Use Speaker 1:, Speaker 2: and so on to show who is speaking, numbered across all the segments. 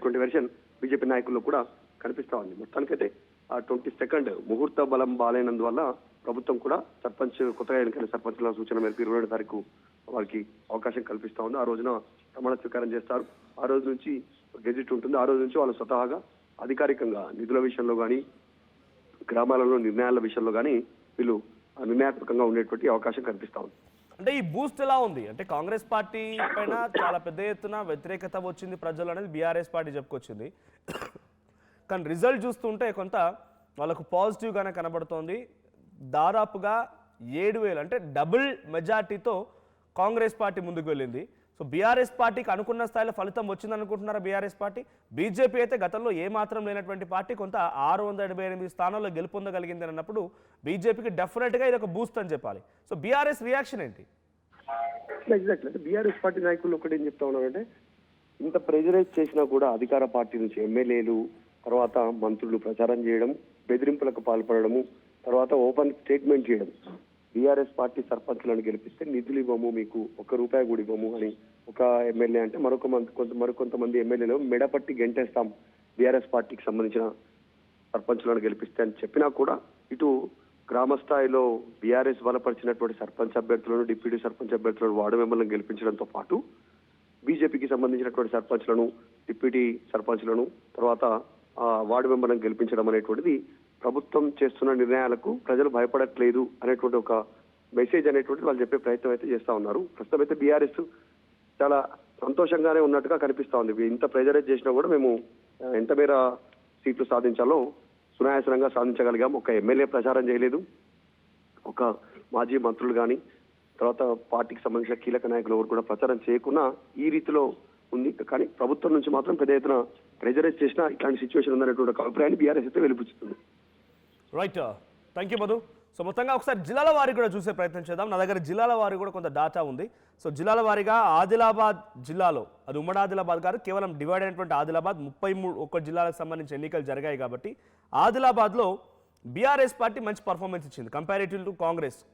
Speaker 1: అనేటువంటి version BJP నాయకుల్లో కూడా కనిపిస్తా ఉంది. మొత్తానికైతే ఆ 22 ముహూర్త బలం బాలైనందువల్ల ప్రభుత్వం కూడా సర్పంచ్ కొత్తగా ఎన్నికైన సర్పంచ్ల సూచన మేరకు 22 తారీఖు వారికి అవకాశం కల్పిస్తా ఉంది. ఆ రోజున ప్రమాణ స్వీకారం చేస్తారు. ఆ రోజు నుంచి గెజిట్ ఉంటుంది. ఆ రోజు నుంచి వాళ్ళు స్వతహాగా అధికారికంగా నిధుల విషయంలో కానీ గ్రామాలలో నిర్ణయాల విషయంలో కానీ వీళ్ళు నిర్ణయాత్మకంగా ఉండేటువంటి అవకాశం కనిపిస్తా ఉంది.
Speaker 2: అంటే ఈ బూస్ట్ ఎలా ఉంది అంటే కాంగ్రెస్ పార్టీ పైన చాలా పెద్ద ఎత్తున వ్యతిరేకత వచ్చింది ప్రజలు అనేది బీఆర్ఎస్ పార్టీ చెప్పుకొచ్చింది. కానీ రిజల్ట్ చూస్తుంటే కొంత వాళ్ళకు పాజిటివ్గానే కనబడుతోంది. దాదాపుగా 7,000 అంటే డబుల్ మెజార్టీతో కాంగ్రెస్ పార్టీ ముందుకు వెళ్ళింది. సో బీఆర్ఎస్ పార్టీకి అనుకున్న స్థాయిలో ఫలితం వచ్చిందనుకుంటున్నారా బీఆర్ఎస్ పార్టీ? బీజేపీ అయితే గతంలో ఏమాత్రం లేనటువంటి పార్టీ కొంత 678 స్థానాల్లో గెలుపొందగలిగింది అన్నప్పుడు బీజేపీకి డెఫినెట్గా ఇది ఒక బూస్ట్ అని చెప్పాలి. సో బీఆర్ఎస్ రియాక్షన్ ఏంటి?
Speaker 1: ఎగ్జాక్ట్లీ అంటే బీఆర్ఎస్ పార్టీ నాయకులు ఒకటి ఏం చెప్తా ఉన్నారంటే ఇంత ప్రెజరైజ్ చేసినా కూడా అధికార పార్టీ నుంచి ఎమ్మెల్యేలు తర్వాత మంత్రులు ప్రచారం చేయడం, బెదిరింపులకు పాల్పడము, తర్వాత ఓపెన్ స్టేట్మెంట్ చేయడం, బీఆర్ఎస్ పార్టీ సర్పంచ్లను గెలిపిస్తే నిధులు ఇవ్వము, మీకు ₹1 కూడా ఇవ్వము అని ఒక ఎమ్మెల్యే అంటే మరికొంతమంది ఎమ్మెల్యేలు మెడపట్టి గెంటేస్తాం బీఆర్ఎస్ పార్టీకి సంబంధించిన సర్పంచ్లను గెలిపిస్తే అని చెప్పినా కూడా ఇటు గ్రామ స్థాయిలో బీఆర్ఎస్ బలపరిచినటువంటి సర్పంచ్ అభ్యర్థులను, డిప్యూటీ సర్పంచ్ అభ్యర్థులను, వార్డు మెంబర్లను గెలిపించడంతో పాటు బీజేపీకి సంబంధించినటువంటి సర్పంచ్లను, డిప్యూటీ సర్పంచ్లను, తర్వాత వార్డు మెంబర్లను గెలిపించడం అనేటువంటిది ప్రభుత్వం చేస్తున్న నిర్ణయాలకు ప్రజలు భయపడట్లేదు అనేటువంటి ఒక మెసేజ్ అనేటువంటి వాళ్ళు చెప్పే ప్రయత్నం అయితే చేస్తా ఉన్నారు. ప్రస్తుతం అయితే బీఆర్ఎస్ చాలా సంతోషంగానే ఉన్నట్టుగా కనిపిస్తా ఉంది. ఇంత ప్రెజరైజ్ చేసినా కూడా మేము ఎంత మేర సీట్లు సాధించాలో సునాయాసనంగా సాధించగలిగాం. ఒక ఎమ్మెల్యే ప్రచారం చేయలేదు, ఒక మాజీ మంత్రులు కానీ తర్వాత పార్టీకి సంబంధించిన కీలక నాయకులు ఎవరు కూడా ప్రచారం చేయకుండా ఈ రీతిలో ఉంది. కానీ ప్రభుత్వం నుంచి మాత్రం పెద్ద ఎత్తున ప్రెజరైజ్ చేసినా ఇట్లాంటి సిచ్యువేషన్ ఉందనేటువంటి ఒక అభిప్రాయాన్ని బీఆర్ఎస్ అయితే వెలిపుచ్చుతుంది.
Speaker 2: Right, thank you Madhu. So మొత్తంగా ఒకసారి జిల్లాల వారికి కూడా చూసే ప్రయత్నం చేద్దాం. నా దగ్గర జిల్లాల వారికి కూడా కొంత డాటా ఉంది. సో జిల్లాల వారీగా ఆదిలాబాద్ జిల్లాలో, అది ఉమ్మడి ఆదిలాబాద్ కాదు, కేవలం డివైడ్ అయినటువంటి ఆదిలాబాద్ 33 జిల్లాలకు సంబంధించి ఎన్నికలు జరిగాయి కాబట్టి ఆదిలాబాద్లో బీఆర్ఎస్ పార్టీ మంచి పర్ఫార్మెన్స్ ఇచ్చింది కంపారిటివ్ టు కాంగ్రెస్కి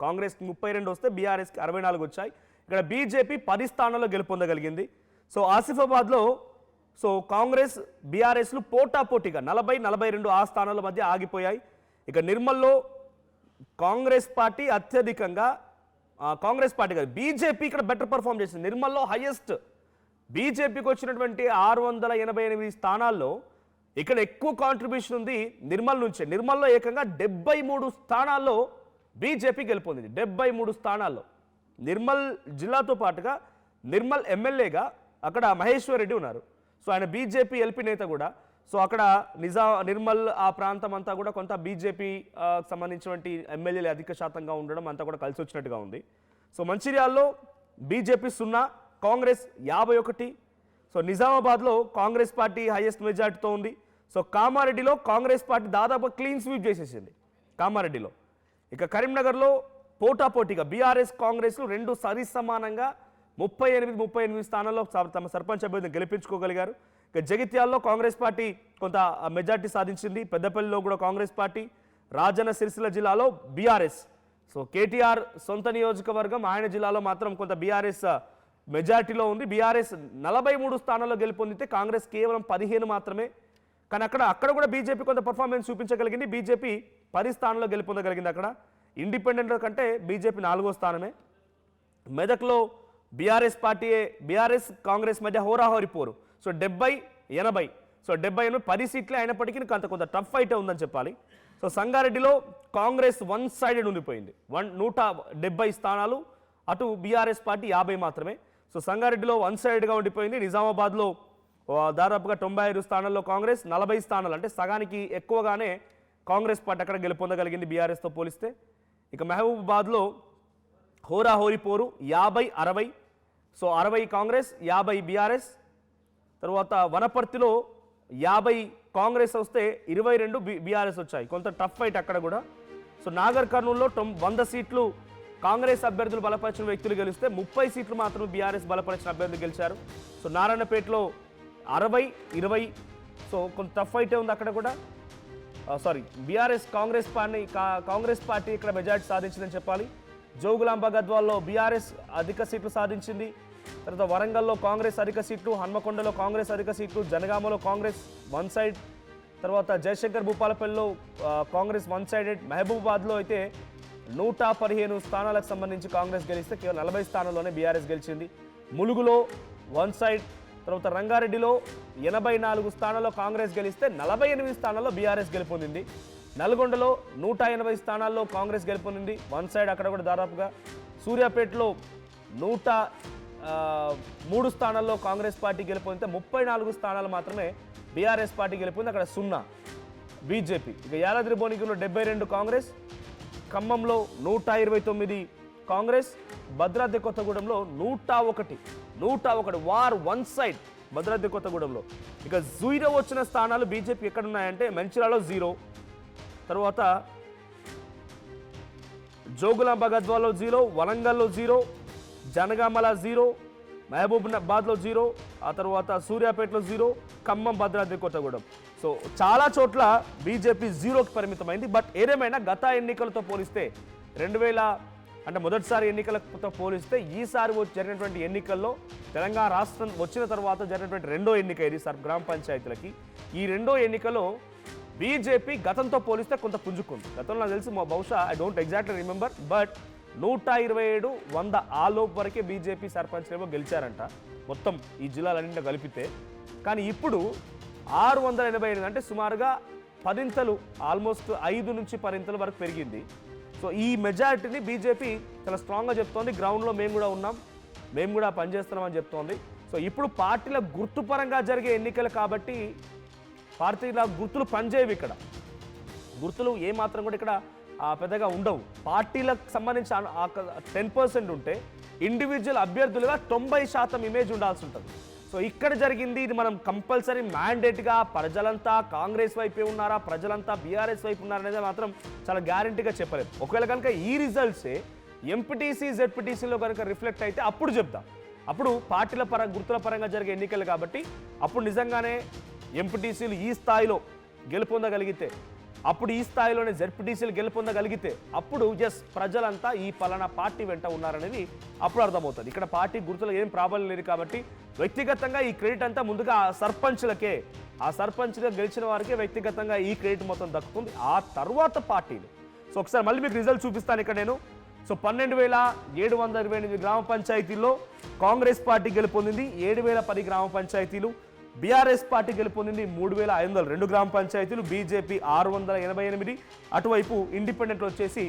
Speaker 2: 32 వస్తే బీఆర్ఎస్కి 64 వచ్చాయి. ఇక్కడ బీజేపీ 10 స్థానాల్లో గెలుపొందగలిగింది. సో ఆసిఫాబాద్లో సో కాంగ్రెస్ బీఆర్ఎస్లు పోటాపోటీగా 40-42 ఆ స్థానాల మధ్య ఆగిపోయాయి. ఇక నిర్మల్లో కాంగ్రెస్ పార్టీ అత్యధికంగా, కాంగ్రెస్ పార్టీ కాదు బీజేపీ ఇక్కడ బెటర్ పర్ఫామ్ చేసింది. నిర్మల్లో హైయెస్ట్ బీజేపీకి వచ్చినటువంటి 688 స్థానాల్లో ఇక్కడ ఎక్కువ కాంట్రిబ్యూషన్ ఉంది నిర్మల్ నుంచే. నిర్మల్లో ఏకంగా 73 స్థానాల్లో బీజేపీ గెలుపొందింది. 73 స్థానాల్లో నిర్మల్ జిల్లాతో పాటుగా నిర్మల్ ఎమ్మెల్యేగా అక్కడ మహేశ్వర్ రెడ్డి ఉన్నారు. సో ఆయన బీజేపీ ఎల్పీ నేత కూడా. సో అక్కడ నిర్మల్ ఆ ప్రాంతం అంతా కూడా కొంత బీజేపీ సంబంధించినటువంటి ఎమ్మెల్యేలు అధిక శాతంగా ఉండడం అంతా కూడా కలిసి వచ్చినట్టుగా ఉంది. సో మంచిర్యాలలో బీజేపీ 0, కాంగ్రెస్ 51. సో నిజామాబాద్లో కాంగ్రెస్ పార్టీ హైయెస్ట్ మెజార్టీతో ఉంది. సో కామారెడ్డిలో కాంగ్రెస్ పార్టీ దాదాపు క్లీన్ స్వీప్ చేసేసింది కామారెడ్డిలో. ఇక కరీంనగర్లో పోటాపోటీగా బీఆర్ఎస్ కాంగ్రెస్లు రెండు సరిసమానంగా 38 స్థానాల్లో తమ సర్పంచ్ అభ్యర్థిని గెలిపించుకోగలిగారు. ఇక జగిత్యాల్లో కాంగ్రెస్ పార్టీ కొంత మెజార్టీ సాధించింది. పెద్దపల్లిలో కూడా కాంగ్రెస్ పార్టీ, రాజన్న సిరిసిల్ల జిల్లాలో బీఆర్ఎస్. సో కేటీఆర్ సొంత నియోజకవర్గం, ఆయన జిల్లాలో మాత్రం కొంత బీఆర్ఎస్ మెజార్టీలో ఉంది. బీఆర్ఎస్ 43 స్థానాల్లో గెలుపొందితే కాంగ్రెస్ కేవలం 15 మాత్రమే. కానీ అక్కడ కూడా బీజేపీ కొంత పర్ఫార్మెన్స్ చూపించగలిగింది. బీజేపీ 10 స్థానాల్లో గెలుపొందగలిగింది. అక్కడ ఇండిపెండెంట్ కంటే బీజేపీ 4వ స్థానమే. మెదక్లో బీఆర్ఎస్ కాంగ్రెస్ మధ్య హోరాహోరీ పోరు. సో 70-80. సో 10 సీట్లే అయినప్పటికీ కొంత టఫ్ ఫైట్ ఉందని చెప్పాలి. సో సంగారెడ్డిలో కాంగ్రెస్ 1 సైడెడ్ ఉండిపోయింది. 170 స్థానాలు, అటు బీఆర్ఎస్ పార్టీ 50 మాత్రమే. సో సంగారెడ్డిలో 1 సైడెడ్గా ఉండిపోయింది. నిజామాబాద్లో దాదాపుగా 95 స్థానాల్లో కాంగ్రెస్, 40 స్థానాలు అంటే సగానికి ఎక్కువగానే కాంగ్రెస్ పార్టీ అక్కడ గెలుపొందగలిగింది బీఆర్ఎస్తో పోలిస్తే. ఇక మహబూబాబాద్లో హోరాహోరీ పోరు 50-60. So 60 Congress, 50 BRS. తర్వాత వనపర్తిలో 50 కాంగ్రెస్ వస్తే 22 బీఆర్ఎస్ వచ్చాయి. కొంత టఫ్ ఫైట్ అక్కడ కూడా. సో నాగర్ కర్నూల్లో 100 సీట్లు కాంగ్రెస్ అభ్యర్థులు బలపరిచిన వ్యక్తులు గెలిస్తే 30 సీట్లు మాత్రం బీఆర్ఎస్ బలపరిచిన అభ్యర్థులు గెలిచారు. సో నారాయణపేటలో 60-20. సో కొంత టఫ్ ఫైటే ఉంది అక్కడ కూడా. బీఆర్ఎస్ కాంగ్రెస్ పార్టీ ఇక్కడ మెజార్టీ సాధించిందని చెప్పాలి. జోగులాంబ గద్వాల్లో బీఆర్ఎస్ అధిక సీట్లు సాధించింది. తర్వాత వరంగల్లో కాంగ్రెస్ అధిక సీట్లు, హన్మకొండలో కాంగ్రెస్ అధిక సీట్లు, జనగామలో కాంగ్రెస్ వన్ సైడ్, తర్వాత జయశంకర్ భూపాలపల్లిలో కాంగ్రెస్ వన్ సైడెడ్, మహబూబాబాద్లో అయితే 115 స్థానాలకు సంబంధించి కాంగ్రెస్ గెలిస్తే కేవలం 40 స్థానాల్లోనే బీఆర్ఎస్ గెలిచింది. ములుగులో వన్ సైడ్, తర్వాత రంగారెడ్డిలో 84 స్థానాల్లో కాంగ్రెస్ గెలిస్తే 48 స్థానాల్లో బీఆర్ఎస్ గెలుపొందింది. నల్గొండలో 180 స్థానాల్లో కాంగ్రెస్ గెలుపొందింది వన్ సైడ్, అక్కడ కూడా దాదాపుగా. సూర్యాపేటలో 103 స్థానాల్లో కాంగ్రెస్ పార్టీ గెలుపొందితే 34 స్థానాలు మాత్రమే బీఆర్ఎస్ పార్టీ గెలుపొంది, అక్కడ 0 బీజేపీ. ఇక యాదాద్రి భువనగిరిలో 72 కాంగ్రెస్, ఖమ్మంలో 129 కాంగ్రెస్, భద్రాద్రి కొత్తగూడెంలో 101 వార్ వన్ సైడ్ భద్రాద్రి కొత్తగూడెంలో. ఇక 0 వచ్చిన స్థానాలు బీజేపీ ఎక్కడున్నాయంటే మంచిర్యాలలో 0, తర్వాత జోగులాంబ గద్వాల్లో 0, వరంగల్లో 0, జనగామల 0, మహబూబాబాద్లో 0, ఆ తర్వాత సూర్యాపేటలో 0, ఖమ్మం, భద్రాద్రి కొత్తగూడెం. సో చాలా చోట్ల బీజేపీ 0కి పరిమితమైంది. బట్ ఏదేమైనా గత ఎన్నికలతో పోలిస్తే 2000 అంటే మొదటిసారి ఎన్నికలతో పోలిస్తే ఈసారి జరిగినటువంటి ఎన్నికల్లో తెలంగాణ రాష్ట్రం వచ్చిన తర్వాత జరిగినటువంటి రెండో ఎన్నిక ఇది గ్రామ పంచాయతీలకి. ఈ రెండో ఎన్నికలో బీజేపీ గతంతో పోలిస్తే కొంత పుంజుకుంది. గతంలో నాకు తెలిసి బహుశా I don't exactly remember, but 127, 100 ఆ లోపు వరకే బీజేపీ సర్పంచ్లేమో గెలిచారంట మొత్తం ఈ జిల్లాలన్నింటిలో కలిపితే. కానీ ఇప్పుడు 688 అంటే సుమారుగా 10 ఆల్మోస్ట్ 5 నుంచి 10 వరకు పెరిగింది. సో ఈ మెజారిటీని బీజేపీ చాలా స్ట్రాంగ్గా చెప్తోంది. గ్రౌండ్లో మేము కూడా ఉన్నాం, మేము కూడా పనిచేస్తున్నామని చెప్తోంది. సో ఇప్పుడు పార్టీల గుర్తుపరంగా జరిగే ఎన్నికలు కాబట్టి పార్టీల గుర్తులు పనిచేయవు. ఇక్కడ గుర్తులు ఏమాత్రం కూడా ఇక్కడ పెద్దగా ఉండవు. పార్టీలకు సంబంధించి 10% ఉంటే ఇండివిజువల్ అభ్యర్థులుగా 90% ఇమేజ్ ఉండాల్సి ఉంటుంది. సో ఇక్కడ జరిగింది ఇది మనం కంపల్సరీ మ్యాండేట్గా ప్రజలంతా కాంగ్రెస్ వైపే ఉన్నారా, ప్రజలంతా బీఆర్ఎస్ వైపు ఉన్నారనేది మాత్రం చాలా గ్యారంటీగా చెప్పలేదు. ఒకవేళ కనుక ఈ రిజల్ట్సే ఎంపీటీసీ జెడ్పీటీసీలో కనుక రిఫ్లెక్ట్ అయితే అప్పుడు చెప్తాం. అప్పుడు పార్టీల గుర్తుల పరంగా జరిగే ఎన్నికలు కాబట్టి అప్పుడు నిజంగానే ఎంపీటీసీలు ఈ స్థాయిలో గెలుపొందగలిగితే, అప్పుడు ఈ స్థాయిలోనే జెడ్పీటీసీలు గెలుపొందగలిగితే అప్పుడు ఎస్ ప్రజలంతా ఈ పలానా పార్టీ వెంట ఉన్నారనేది అప్పుడు అర్థమవుతుంది. ఇక్కడ పార్టీ గుర్తులు ఏం ప్రాబ్లం లేదు కాబట్టి వ్యక్తిగతంగా ఈ క్రెడిట్ అంతా ముందుగా ఆ సర్పంచ్లకే, ఆ సర్పంచ్గా గెలిచిన వారికే వ్యక్తిగతంగా ఈ క్రెడిట్ మొత్తం దక్కుతుంది. ఆ తర్వాత పార్టీలు. సో ఒకసారి మళ్ళీ మీకు రిజల్ట్ చూపిస్తాను ఇక్కడ నేను. సో 12,728 గ్రామ పంచాయతీల్లో కాంగ్రెస్ పార్టీ గెలుపొందింది 7,010 గ్రామ పంచాయతీలు, బీఆర్ఎస్ పార్టీ గెలుపొందింది 3,502 గ్రామ పంచాయతీలు, బీజేపీ 688, అటువైపు ఇండిపెండెంట్ వచ్చేసి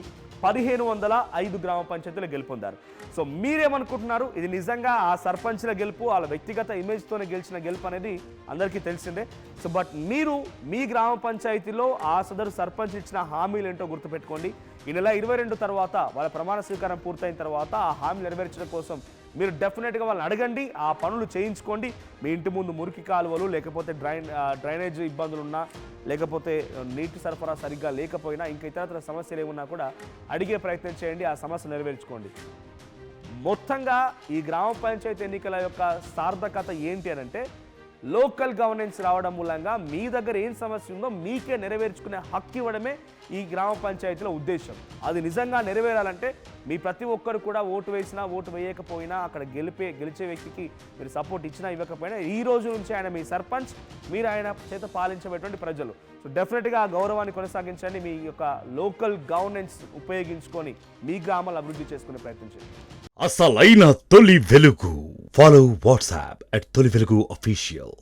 Speaker 2: 1,505 గ్రామ పంచాయతీలు గెలుపొందారు. సో మీరేమనుకుంటున్నారు? ఇది నిజంగా ఆ సర్పంచ్ల గెలుపు, వాళ్ళ వ్యక్తిగత ఇమేజ్తోనే గెలిచిన గెలుపు అనేది అందరికీ తెలిసిందే. సో బట్ మీరు మీ గ్రామ పంచాయతీలో ఆ సదరు సర్పంచ్ ఇచ్చిన హామీలు ఏంటో గుర్తుపెట్టుకోండి. ఈ నెల 22 తర్వాత వాళ్ళ ప్రమాణ స్వీకారం పూర్తయిన తర్వాత ఆ హామీలు నెరవేర్చడం కోసం మీరు డెఫినెట్గా వాళ్ళని అడగండి, ఆ పనులు చేయించుకోండి. మీ ఇంటి ముందు మురికి కాలువలు, లేకపోతే డ్రైనేజ్ ఇబ్బందులు ఉన్నా, లేకపోతే నీటి సరఫరా సరిగ్గా లేకపోయినా, ఇంకా ఇతరత్ర సమస్యలు ఏమున్నా కూడా అడిగే ప్రయత్నం చేయండి, ఆ సమస్య నెరవేర్చుకోండి. మొత్తంగా ఈ గ్రామ పంచాయతీ ఎన్నికల యొక్క సార్థకత ఏంటి అని అంటే లోకల్ గవర్నెన్స్ రావడం మూలంగా మీ దగ్గర ఏం సమస్య ఉందో మీకే నెరవేర్చుకునే హక్కు ఇవ్వడమే ఈ గ్రామ పంచాయతీల ఉద్దేశం. అది నిజంగా నెరవేరాలంటే మీ ప్రతి ఒక్కరు కూడా ఓటు వేసినా ఓటు వేయకపోయినా అక్కడ గెలిచే వ్యక్తికి మీరు సపోర్ట్ ఇచ్చినా ఇవ్వకపోయినా ఈ రోజు నుంచి ఆయన మీ సర్పంచ్, మీరు ఆయన చేత పాలించేటువంటి ప్రజలు. సో డెఫినెట్గా ఆ గౌరవాన్ని కొనసాగించండి. మీ యొక్క లోకల్ గవర్నెన్స్ ఉపయోగించుకొని మీ గ్రామాలు అభివృద్ధి చేసుకునే ప్రయత్నించండి.
Speaker 3: అసలైన తొలి వెలుగు. ఫాలో వాట్సాప్ @తొలి వెలుగు official.